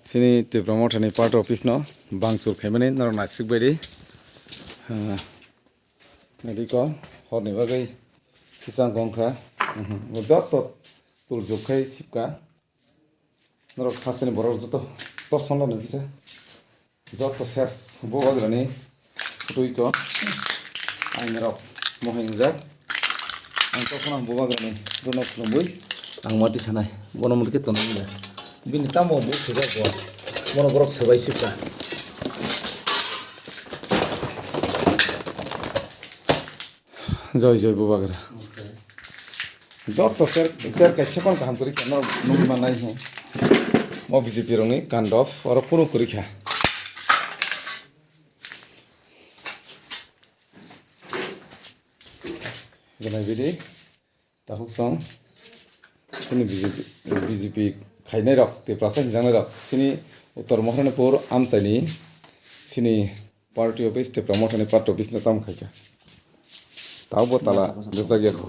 sini Tipra Motha ni part office no bangsur khaimani narona swbai nadi ko horni bagai kisang gongkha jot tul jokai sipka narok khasani borok joto tosonlo ni kisa jot ses bogadrani tuiko ainrok mohingjak ang tokona bogadrani donok lumbui ang mati sanai bonomurke tonamya bini tamo bu sudah buat mono borok swbai sipka joy bubagra dot to ser kaisa kon kaham kori kana nungi manai he mo BJP roni kandof oro puno kori kha gana bidi tahuk song sini BJP khainai rok te prasa hingjang rok sini Uttar Maharanipur Amchaio sini party office Tipra Motha ni part office na tam khaika tau botala desa gyako